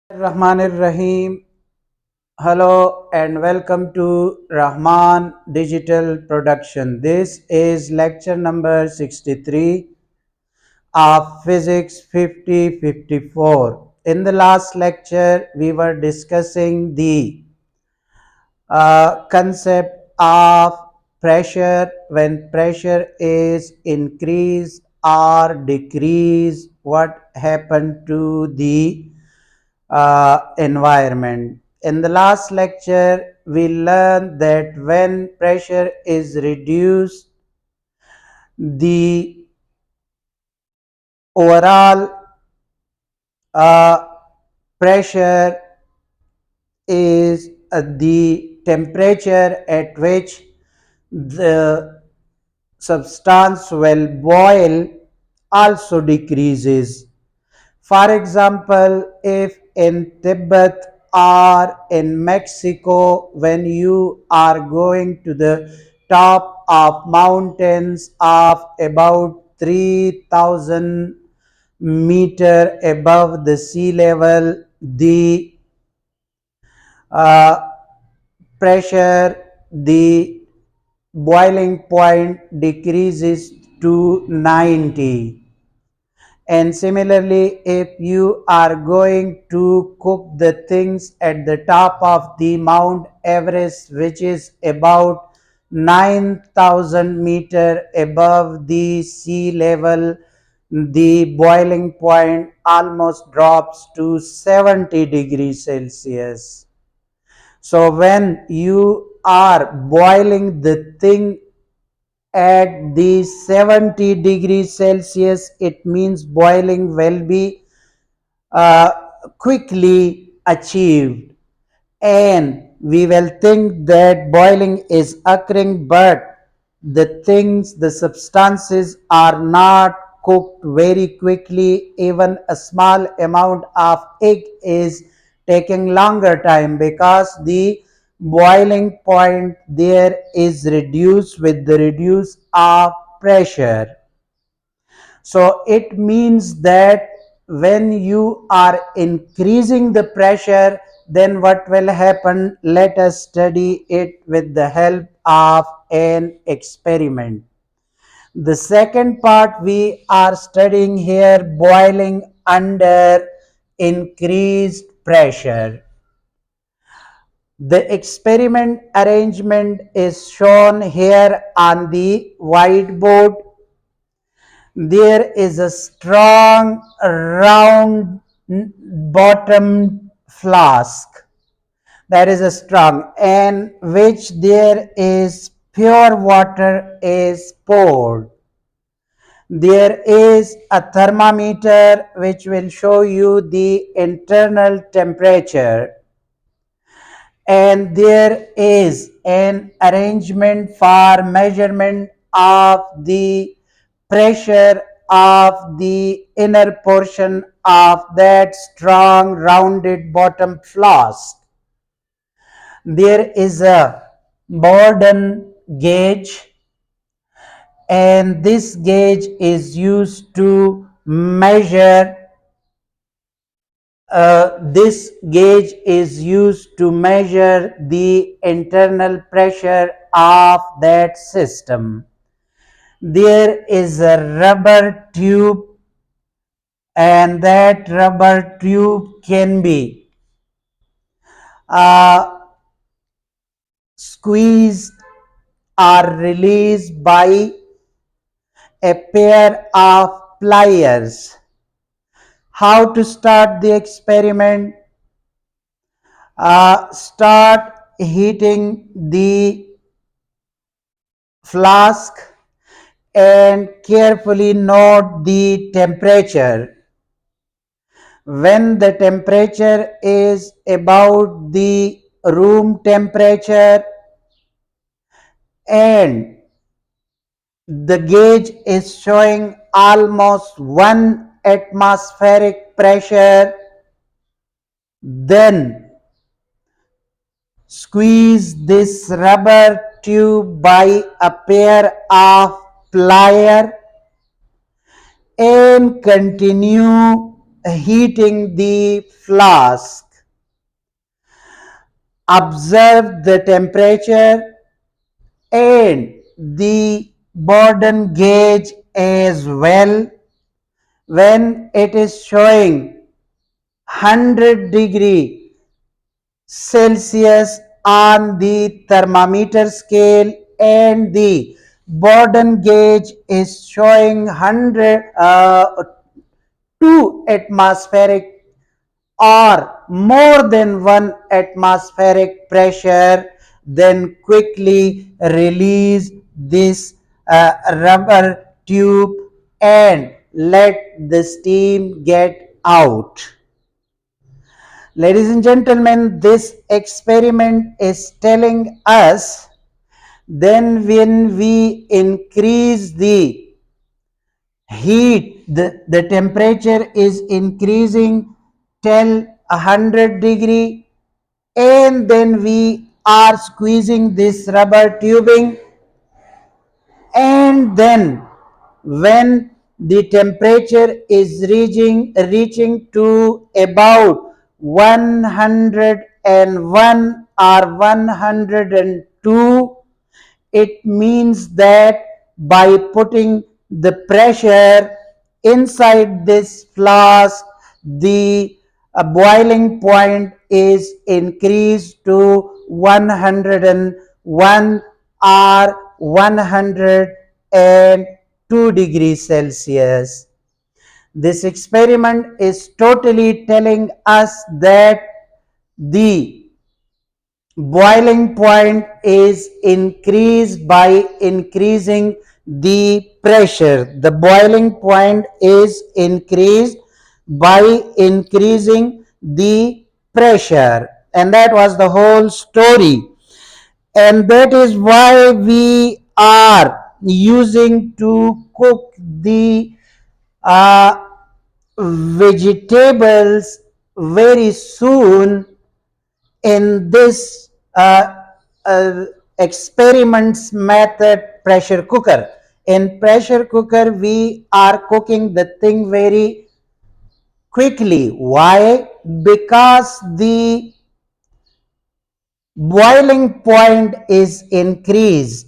Rahmanir Rahim. Hello and welcome to Rahman Digital Production. This is lecture number 63 of Physics 5054. In the last lecture, we were discussing the concept of pressure when pressure is increased or decreased, what happened to the environment. In the last lecture, we learned that when pressure is reduced, the overall pressure is the temperature at which the substance will boil also decreases. For example, if in Tibet or in Mexico, when you are going to the top of mountains of about 3000 meter above the sea level, the uh, pressure, the boiling point decreases to 90. And similarly, if you are going to cook the things at the top of the Mount Everest, which is about 9,000 meter above the sea level, the boiling point almost drops to 70 degrees Celsius. So when you are boiling the thing at the 70 degrees Celsius, it means boiling will be uh, quickly achieved, and we will think that boiling is occurring, but the substances are not cooked very quickly. Even a small amount of egg is taking longer time because the boiling point there is reduced with the reduce of pressure. So it means that when you are increasing the pressure, then what will happen? Let us study it with the help of an experiment. The second part we are studying here, boiling under increased pressure. The experiment arrangement is shown here on the whiteboard. There is a strong round bottom flask that is a strong, in which there is pure water is poured. There is a thermometer which will show you the internal temperature, and there is an arrangement for measurement of the pressure of the inner portion of that strong rounded bottom flask. There is a Borden gauge, and this gauge is used to measure the internal pressure of that system. There is a rubber tube, and that rubber tube can be uh, squeezed or released by a pair of pliers. How to start the experiment? Start heating the flask and carefully note the temperature. When the temperature is about the room temperature and the gauge is showing almost 1 atmospheric pressure, then squeeze this rubber tube by a pair of pliers and continue heating the flask. Observe the temperature and the Bourdon gauge as well. When it is showing 100 Celsius on the thermometer scale and the Bourdon gauge is showing 2 atmospheric or more than 1 atmospheric pressure, then quickly release this rubber tube and let the steam get out. Ladies and gentlemen, this experiment is telling us then when we increase the heat, the temperature is increasing till 100 and then we are squeezing this rubber tubing, and then when the temperature is reaching to about 101 or 102, it means that by putting the pressure inside this flask, the boiling point is increased to 101 or 102 degrees Celsius. This experiment is totally telling us that the boiling point is increased by increasing the pressure. The boiling point is increased by increasing the pressure, and that was the whole story. And that is why we are using to cook the uh, vegetables very soon in this experiments method pressure cooker. In pressure cooker we are cooking the thing very quickly. Why? Because the boiling point is increased.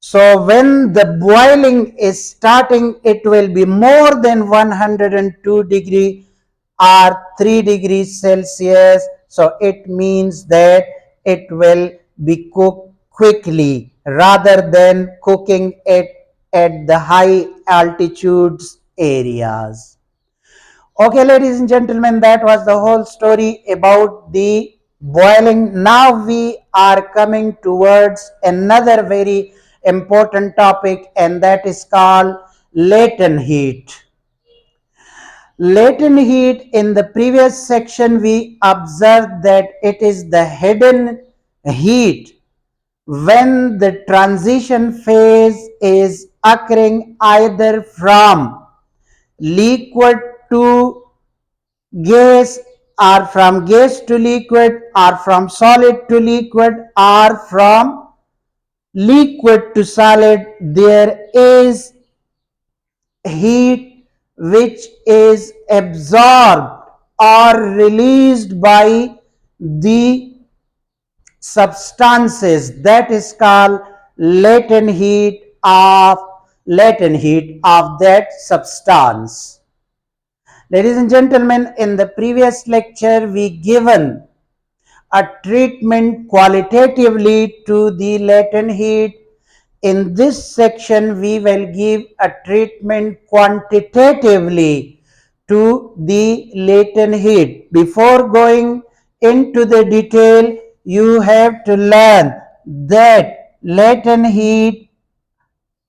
So when the boiling is starting, it will be more than 102 degree or 3 degrees Celsius. So it means that it will be cooked quickly rather than cooking it at the high altitudes areas. Okay, ladies and gentlemen, that was the whole story about the boiling. Now we are coming towards another very important topic, and that is called latent heat. Latent heat, in the previous section, we observed that it is the hidden heat when the transition phase is occurring either from liquid to gas, or from gas to liquid, or from solid to liquid, or from liquid to solid. There is heat which is absorbed or released by the substances, that is called latent heat of that substance. Ladies and gentlemen, in the previous lecture we given a treatment qualitatively to the latent heat. In this section we will give a treatment quantitatively to the latent heat. Before going into the detail, you have to learn that latent heat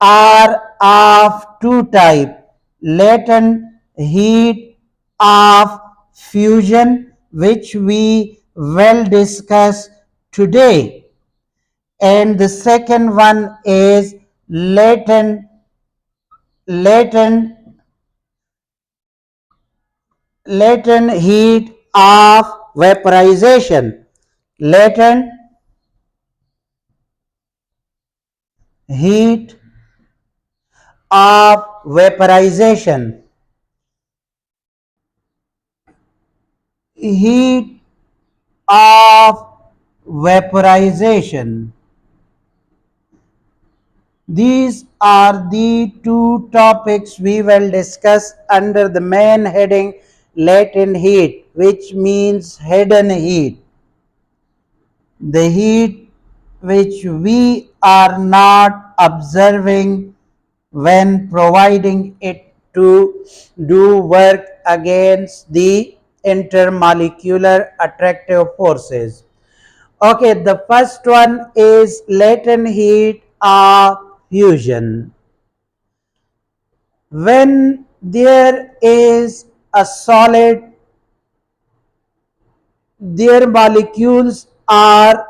are of two types: latent heat of fusion, which we will discuss today, and the second one is latent latent heat of vaporization. Latent heat of vaporization. heat of vaporization. These are the two topics we will discuss under the main heading latent heat, which means hidden heat. The heat which we are not observing when providing it to do work against the intermolecular attractive forces. Okay, the first one is latent heat of fusion. When there is a solid, their molecules are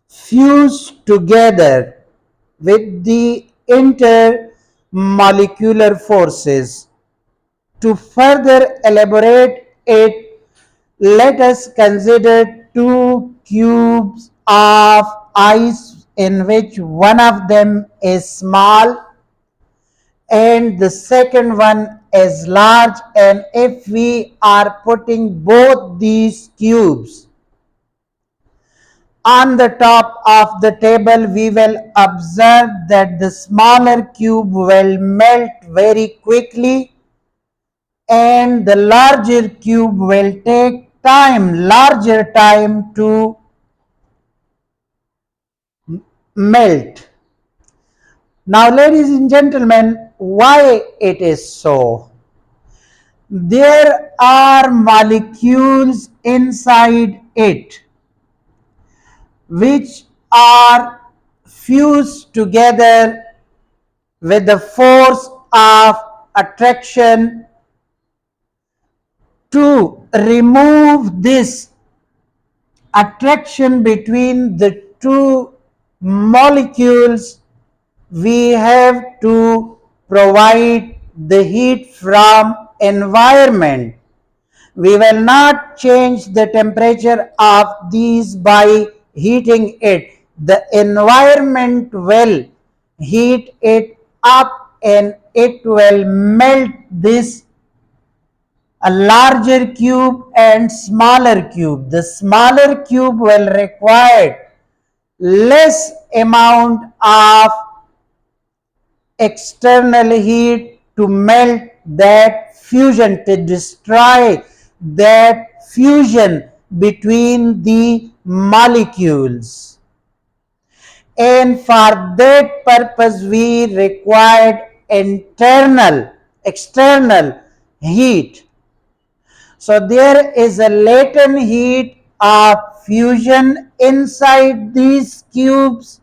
fused together with the intermolecular forces. To further elaborate it, let us consider two cubes of ice in which one of them is small and the second one is large, and if we are putting both these cubes on the top of the table, we will observe that the smaller cube will melt very quickly and the larger cube will take larger time to melt. Now, ladies and gentlemen, why it is so? There are molecules inside it which are fused together with the force of attraction. To remove this attraction between the two molecules, we have to provide the heat from environment. We will not change the temperature of these by heating it. The environment will heat it up and it will melt this a larger cube and smaller cube. The smaller cube will require less amount of external heat to melt that fusion, to destroy that fusion between the molecules. And for that purpose, we required external heat. So there is a latent heat of fusion inside these cubes,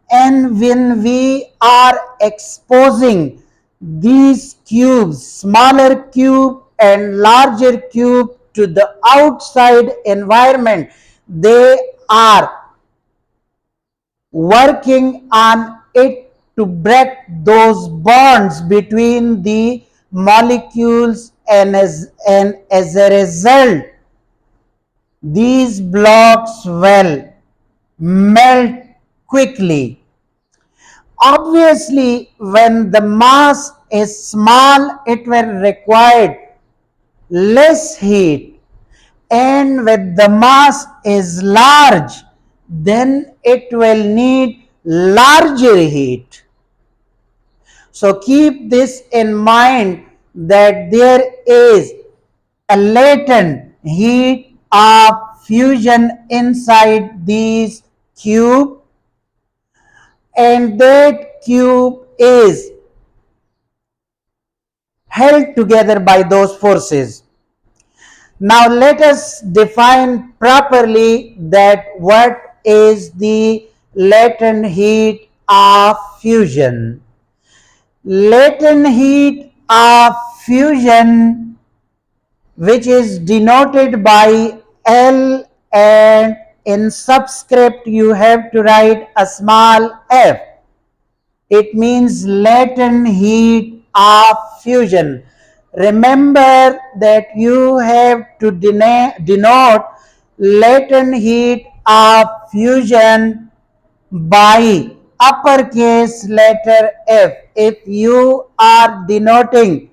and when we are exposing these cubes, smaller cube and larger cube, to the outside environment, they are working on it to break those bonds between the molecules, and as a result these blocks will melt quickly. Obviously, when the mass is small, it will require less heat, and when the mass is large, then it will need larger heat. So keep this in mind that there is a latent heat of fusion inside these cube, and that cube is held together by those forces. Now let us define properly that what is the latent heat of fusion. Latent heat of fusion, which is denoted by L, and in subscript you have to write a small f. It means latent heat of fusion. Remember that you have to denote latent heat of fusion by uppercase letter F. If you are denoting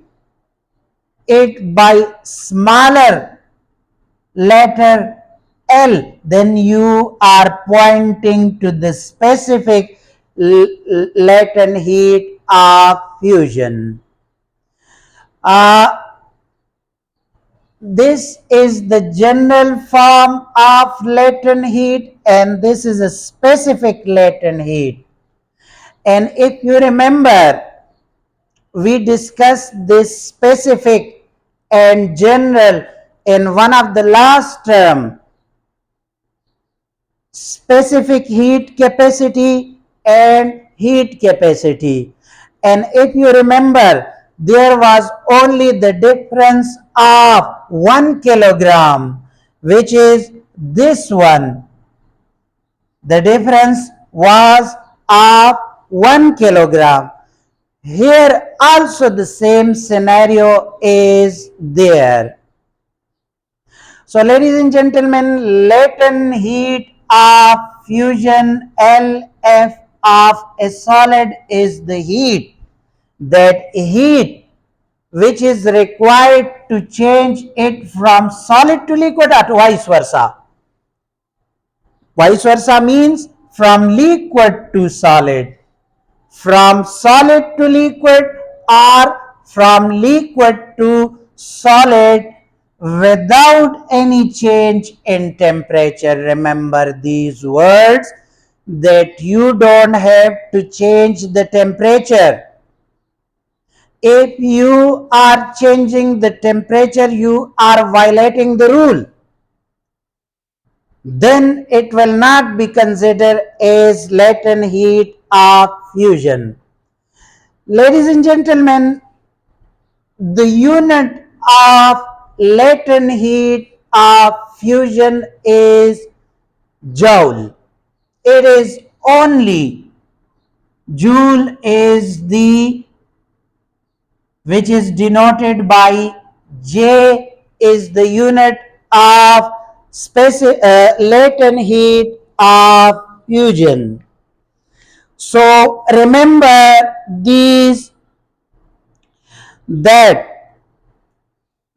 it by smaller letter L, then you are pointing to the specific latent heat of fusion. This is the general form of latent heat, and this is a specific latent heat. And if you remember, we discussed this specific and general in one of the last term. Specific heat capacity and heat capacity. And if you remember, there was only the difference of 1 kilogram, which is this one. The difference was of 1 kilogram. Here also the same scenario is there. So ladies and gentlemen, latent heat of fusion, LF of a solid, is the heat which is required to change it from solid to liquid, or vice versa. Vice versa means from liquid to solid, from solid to liquid, or from liquid to solid without any change in temperature. Remember these words, that you don't have to change the temperature. If you are changing the temperature, you are violating the rule. Then it will not be considered as latent heat of fusion. Ladies and gentlemen, the unit of latent heat of fusion is joule. It is only joule is the which is denoted by J, is the unit of latent heat of fusion. So remember these, that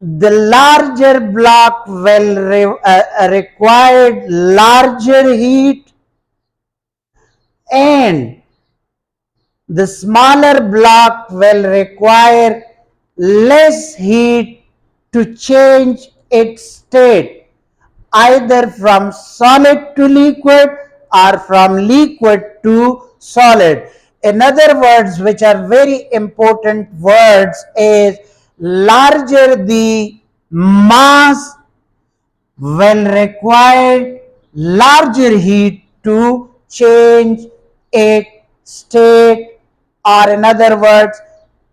the larger block will require larger heat, and the smaller block will require less heat to change its state, either from solid to liquid or from liquid to solid. In other words, which are very important words, is larger the mass will require larger heat to change its state, or in other words,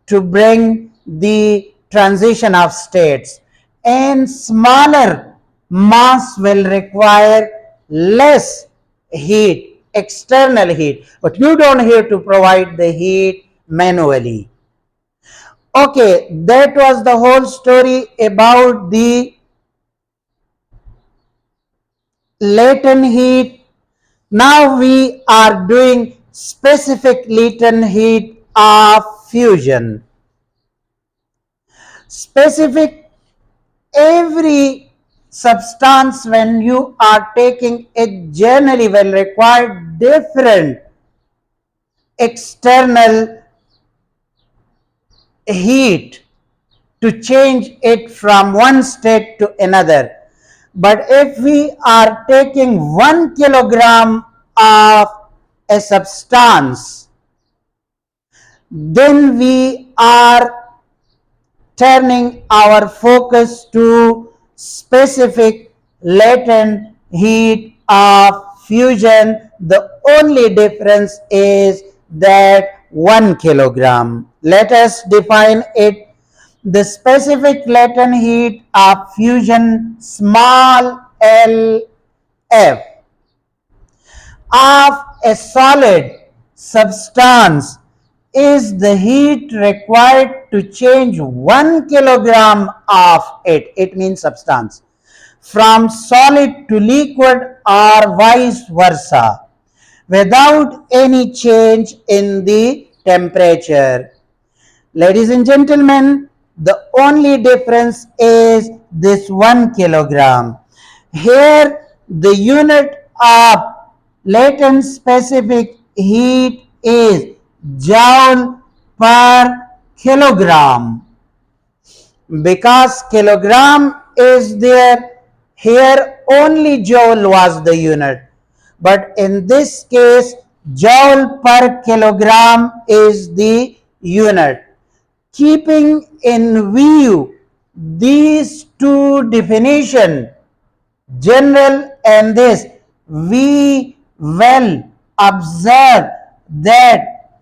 to bring the transition of states, and smaller mass will require less heat, external heat, but you don't have to provide the heat manually. Okay, that was the whole story about the latent heat. Now we are doing specific latent heat of fusion. Specific, every substance when you are taking it generally will require different external heat to change it from one state to another. But if we are taking 1 kilogram of a substance, then we are turning our focus to specific latent heat of fusion. The only difference is that 1 kilogram. Let us define it. The specific latent heat of fusion, small LF, of a solid substance is the heat required to change 1 kilogram of it. It means substance from solid to liquid, or vice versa, without any change in the temperature. Ladies and gentlemen, The only difference is this 1 kilogram. Here the unit of latent specific heat is joule per kilogram. Because kilogram is there, here only joule was the unit. But in this case, joule per kilogram is the unit. Keeping in view these two definitions, general and this, we will observe that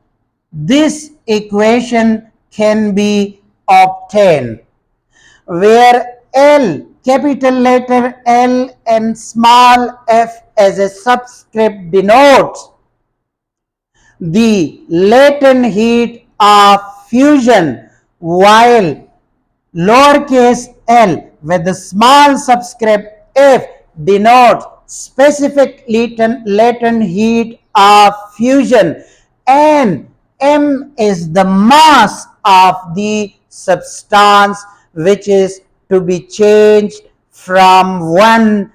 this equation can be obtained, where L, capital letter L and small f as a subscript denotes the latent heat of fusion, while lowercase l with the small subscript f denotes specific latent heat of fusion, and m is the mass of the substance which is to be changed from one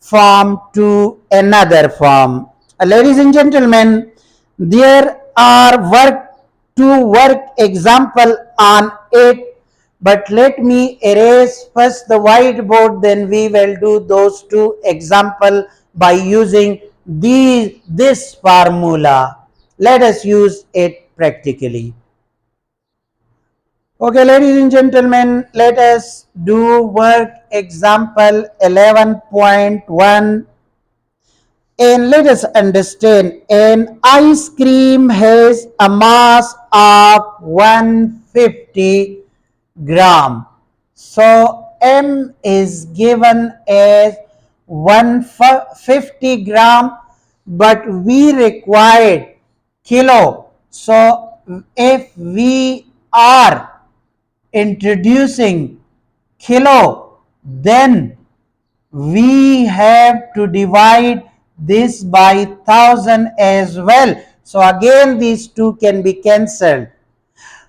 form to another form. Ladies and gentlemen, there are work example on it, but let me erase first the whiteboard, then we will do those two example by using this formula. Let us use it practically. Okay, ladies and gentlemen, let us do work example 11.1, and let us understand. An ice cream has a mass of 150 gram. So M is given as 150 gram, but we required kilo. So if we are introducing kilo, then we have to divide this by 1000 as well. So again these two can be cancelled.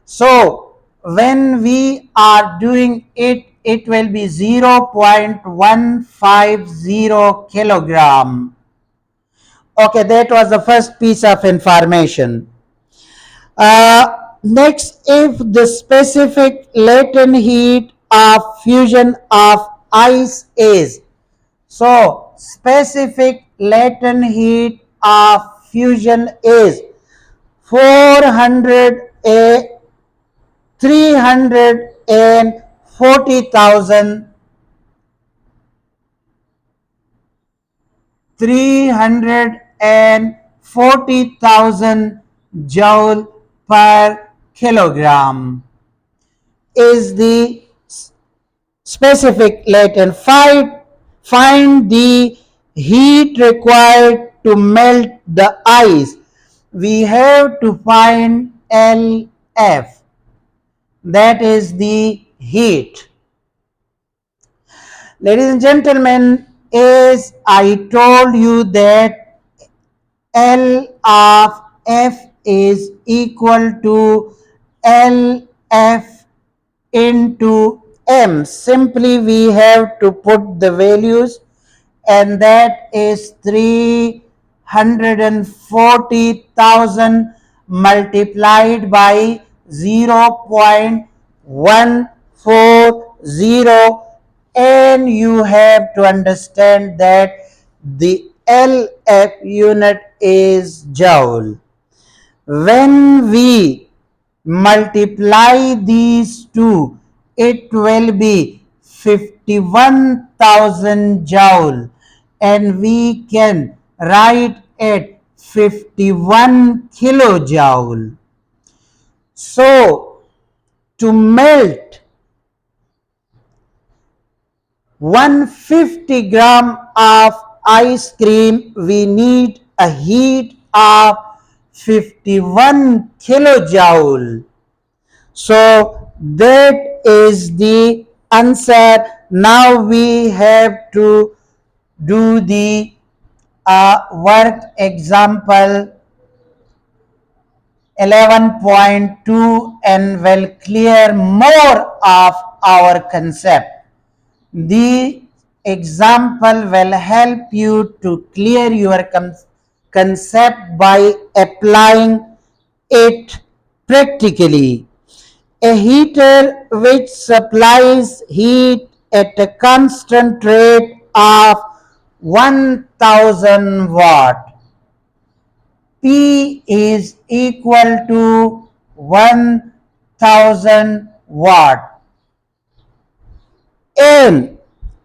So when we are doing it, it will be 0.150 kilogram. Okay, that was the first piece of information. Next, if the specific latent heat of fusion of ice is, so specific latent heat of fusion is 400 a 340,000 joule per kilogram is the specific latent. Find the heat required to melt the ice. We have to find LF, that is the heat. Ladies and gentlemen, as I told you that L of F is equal to LF into M. Simply we have to put the values, and that is 340,000 multiplied by 0.140, and you have to understand that the LF unit is joule. When we multiply these two, it will be 51,000 joule, and we can write it 51 kilojoule. So to melt 150 gram of ice cream, we need a heat of 51 kilojoule. So that is the answer. Now we have to do the work example 11.2 and will clear more of our concept. The example will help you to clear your concept by applying it practically. A heater which supplies heat at a constant rate of 1000 watt. P is equal to 1000 watt. N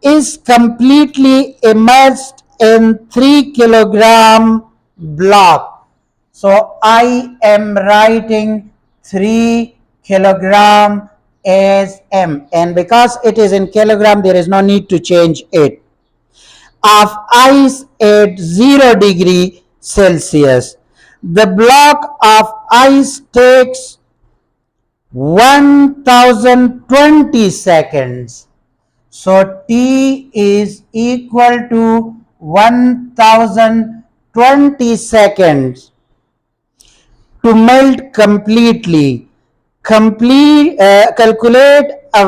is completely immersed in 3 kilogram block. So I am writing 3 kilogram as M, and because it is in kilogram there is no need to change it, of ice at 0 degree Celsius. The block of ice takes 1020 seconds. So T is equal to 1020 seconds to melt completely. Calculate a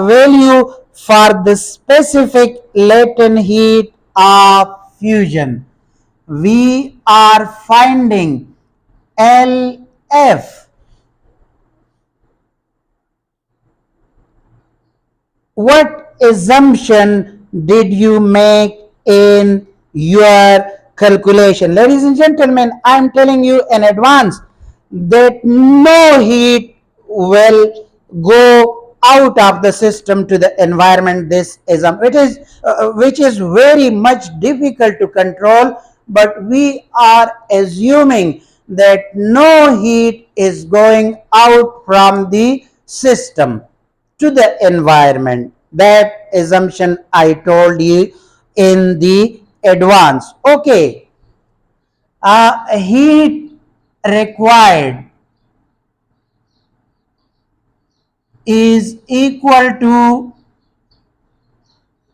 value for the specific latent heat of fusion. We are finding LF. What assumption did you make in your calculation? Ladies and gentlemen, I am telling you in advance that no heat will go out of the system to the environment. This is which is very much difficult to control, but we are assuming that no heat is going out from the system to the environment. That assumption I told you in the advance. Okay, heat required is equal to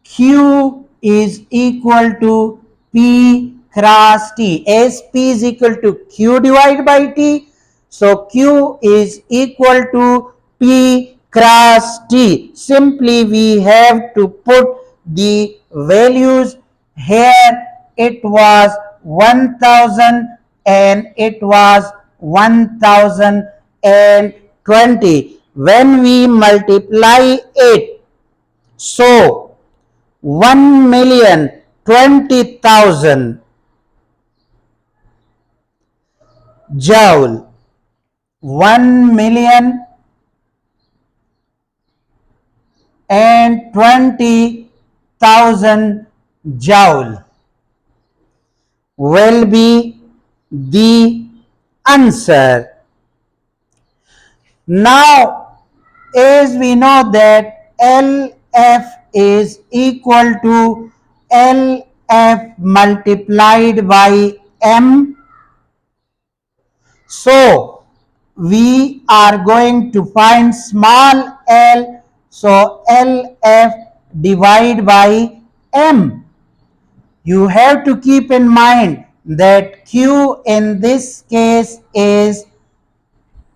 Q is equal to P cross T. As P is equal to Q divided by T, so Q is equal to P cross T. Simply we have to put the values here. It was 1000 and it was 1020. When we multiply it, so 1,020,000 joule, 1,020,000 joule will be the answer. Now, as we know that LF is equal to LF multiplied by M, so we are going to find small l, so LF divided by M. You have to keep in mind that Q in this case is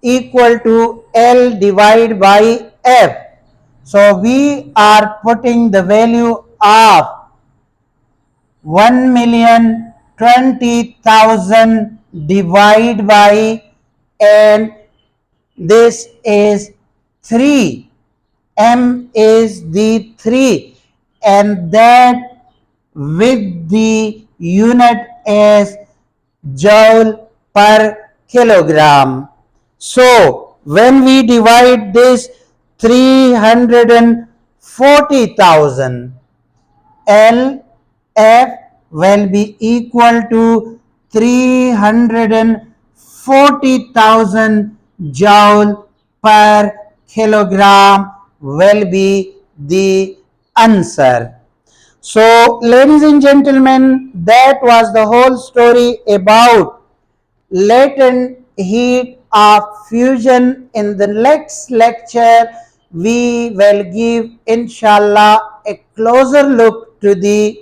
equal to L divided by F. So we are putting the value of 1,020,000 divided by, and this is 3. M is the 3, and that with the unit as joule per kilogram. So when we divide this 340,000, LF will be equal to 340,000 joule per kilogram will be the answer. So, ladies and gentlemen, that was the whole story about latent heat of fusion. In the next lecture, we will give, inshallah, a closer look to the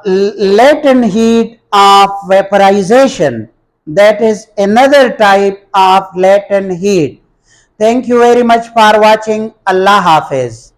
latent heat of vaporization. That is another type of latent heat. Thank you very much for watching. Allah Hafiz.